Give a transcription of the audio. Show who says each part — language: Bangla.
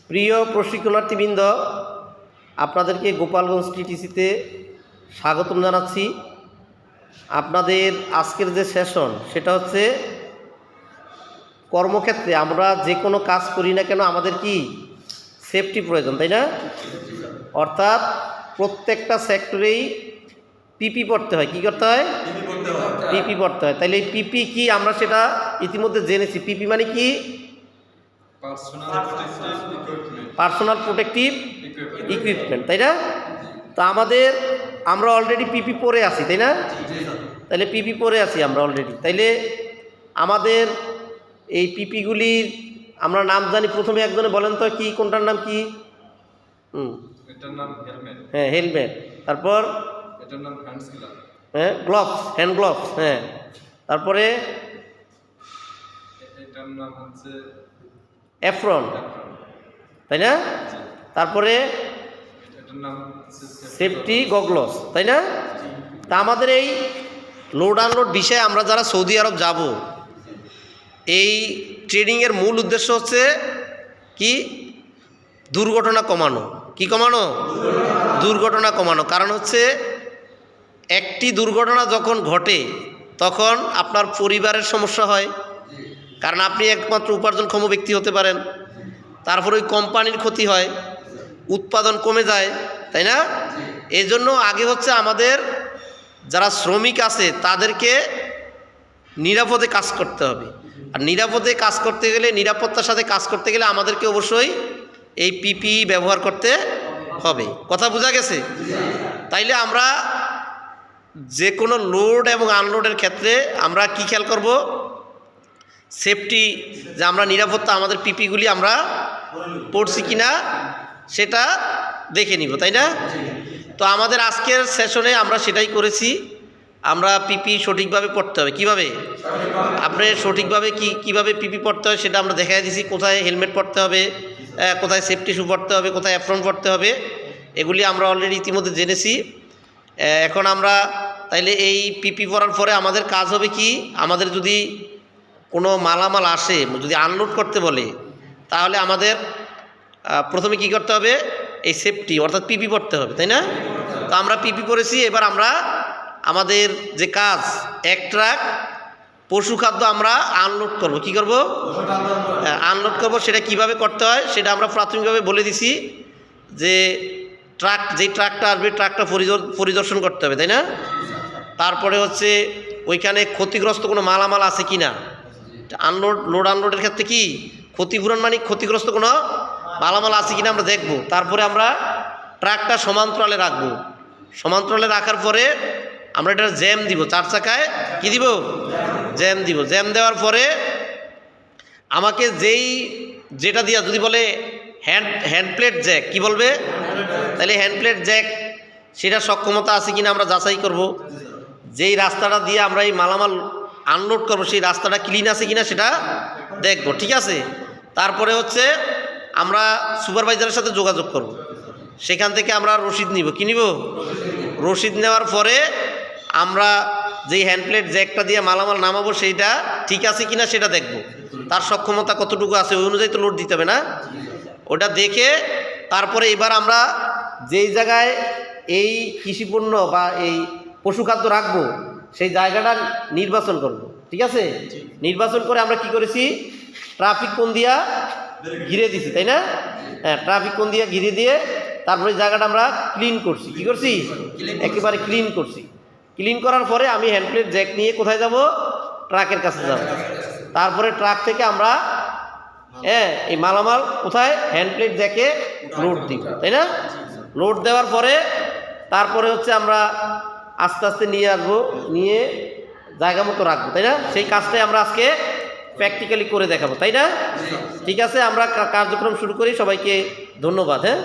Speaker 1: প্রিয় প্রশিক্ষণার্থীবৃন্দ, আপনাদেরকে গোপালগঞ্জ টিটিসিতে স্বাগতম জানাচ্ছি। আপনাদের আজকের যে সেশন সেটা হচ্ছে কর্মক্ষেত্রে আমরা যে কোনো কাজ করি না কেন আমাদের কি সেফটি প্রয়োজন, তাই না? অর্থাৎ প্রত্যেকটা সেক্টরেই পিপি পড়তে হয়। কি করতে হয়? পিপি পড়তে হয়। তাইলে এই পিপি কি আমরা সেটা ইতিমধ্যে জেনেছি। পিপি মানে কি? পার্সোনাল প্রোটেক্টিভ ইকুইপমেন্ট, তাই না? তো আমরা অলরেডি পিপি পরে আছি, তাই না? তাইলে পিপি পরে আছি আমরা অলরেডি। তাইলে আমাদের এই পিপিগুলির আমরা নাম জানি। প্রথমে একজনে বলেন তো কি, কোনটার নাম কি?
Speaker 2: এটার নাম হেলমেট।
Speaker 1: হ্যাঁ, হেলমেট। তারপর
Speaker 2: এটার নাম হ্যান্ডস গ্লাভ।
Speaker 1: হ্যাঁ, গ্লাভস, হ্যান্ড গ্লাভস। হ্যাঁ, তারপরে
Speaker 2: এটার নাম হচ্ছে
Speaker 1: অ্যাপ্রন, তাই না? তারপরে
Speaker 2: এটার নাম হচ্ছে
Speaker 1: সেফটি গগলস, তাই না? তা আমাদের এই লোড আনলোড বিষয়ে আমরা যারা সৌদি আরব যাব, এই ট্রেনিংয়ের মূল উদ্দেশ্য হচ্ছে কি? দুর্ঘটনা কমানো। কি কমানো? দুর্ঘটনা কমানো। কারণ হচ্ছে একটি দুর্ঘটনা যখন ঘটে তখন আপনার পরিবারের সমস্যা হয়, কারণ আপনি একমাত্র উপার্জনক্ষম ব্যক্তি হতে পারেন। তারপর ওই কোম্পানির ক্ষতি হয়, উৎপাদন কমে যায়, তাই না? এই জন্য আগে হচ্ছে আমাদের যারা শ্রমিক আছে তাদেরকে নিরাপদে কাজ করতে হবে। আর নিরাপদে কাজ করতে গেলে, নিরাপত্তার সাথে কাজ করতে গেলে আমাদেরকে অবশ্যই এই পিপি ব্যবহার করতে হবে। কথা বোঝা গেছে? তাইলে আমরা যে কোনো লোড এবং আনলোডের ক্ষেত্রে আমরা কি খেয়াল করব? সেফটি, যে আমরা নিরাপত্তা, আমাদের পিপিগুলি আমরা পড়ছি কিনা সেটা দেখে নিব, তাই না? তো আমাদের আজকের সেশনে আমরা সেটাই করেছি। আমরা পিপি সঠিকভাবে পড়তে হবে। কিভাবে? আপনি সঠিকভাবে কিভাবে পিপি পড়তে হয় সেটা আমরা দেখাই দিয়েছি। কোথায় হেলমেট পড়তে হবে, কোথায় সেফটি শু পড়তে হবে, কোথায় অ্যাপ্রন পড়তে হবে, এগুলি আমরা অলরেডি ইতিমধ্যে জেনেছি। এখন আমরা তাইলে এই পিপি পড়ার পরে আমাদের কাজ হবে কি? আমাদের যদি কোনো মালামাল আসে, যদি আনলোড করতে বলে, তাহলে আমাদের প্রথমে কি করতে হবে? এই সেফটি অর্থাৎ পিপি পড়তে হবে, তাই না? তো আমরা পিপি পড়েছি। এবার আমরা আমাদের যে কাজ, এক ট্রাক পশু খাদ্য আমরা আনলোড করব। কি করব? আনলোড করব। সেটা কিভাবে করতে হয় সেটা আমরা প্রাথমিকভাবে বলে দিছি, যে যেই ট্রাকটা আসবে ট্রাকটা পরিদর্শন করতে হবে, তাই না? তারপরে হচ্ছে ওইখানে ক্ষতিগ্রস্ত কোনো মালামাল আছে কি না। লোড আনলোডের ক্ষেত্রে কি ক্ষতিপূরণ, মানে ক্ষতিগ্রস্ত কোনো মালামাল আছে কিনা আমরা দেখব। তারপরে আমরা ট্রাকটা সমান্তরালে রাখবো। সমান্তরালে রাখার পরে আমরা এটা জ্যাম দিব। চার চাকায় কি দিব? জ্যাম দিব। জ্যাম দেওয়ার পরে আমাকে যেটা দিয়া, যদি বলে হ্যান্ড প্লেট জ্যাক, কি বলবে? তাহলে হ্যান্ড প্লেট জ্যাক সেটা সক্ষমতা আছে কিনা আমরা যাচাই করব। যেই রাস্তাটা দিয়ে আমরা এই মালামাল আনলোড করব সেই রাস্তাটা ক্লিন আছে কিনা সেটা দেখব, ঠিক আছে? তারপরে হচ্ছে আমরা সুপারভাইজারের সাথে যোগাযোগ করব। সেখান থেকে আমরা রসিদ নিব। কি নিব? রসিদ নেওয়ার পরে আমরা যেই হ্যান্ডপ্লেট জ্যাকটা দিয়ে মালামাল নামাবো সেইটা ঠিক আছে কিনা সেটা দেখব। তার সক্ষমতা কতটুকু আছে ওই অনুযায়ী তো লোড দিতে হবে না? ওটা দেখে তারপরে এবার আমরা যেই জায়গায় এই কৃষিপণ্য বা এই পশুখাদ্য রাখবো সেই জায়গাটা নির্বাচন করব, ঠিক আছে? নির্বাচন করে আমরা কি করেছি? ট্রাফিক কোণ দিয়া ঘিরে দিছি, তাই না? হ্যাঁ, ট্রাফিক কোণ দিয়া ঘিরে দিয়ে তারপরে জায়গাটা আমরা ক্লিন করছি। কি করছি? একেবারে ক্লিন করছি। ক্লিন করার পরে আমি হ্যান্ডপ্লেট জ্যাক নিয়ে কোথায় যাব? ট্রাকের কাছে যাব। তারপরে ট্রাক থেকে আমরা এই মালামাল কোথায়? হ্যান্ডপ্লেট জ্যাকে লোড দিব, তাই না? লোড দেওয়ার পরে তারপরে হচ্ছে আমরা আস্তে আস্তে নিয়ে আসবো, নিয়ে জায়গা মতো রাখবো, তাই না? সেই কাজটাই আমরা আজকে প্র্যাকটিক্যালি করে দেখাবো, তাই না? ঠিক আছে, আমরা কার্যক্রম শুরু করি। সবাইকে ধন্যবাদ। হ্যাঁ।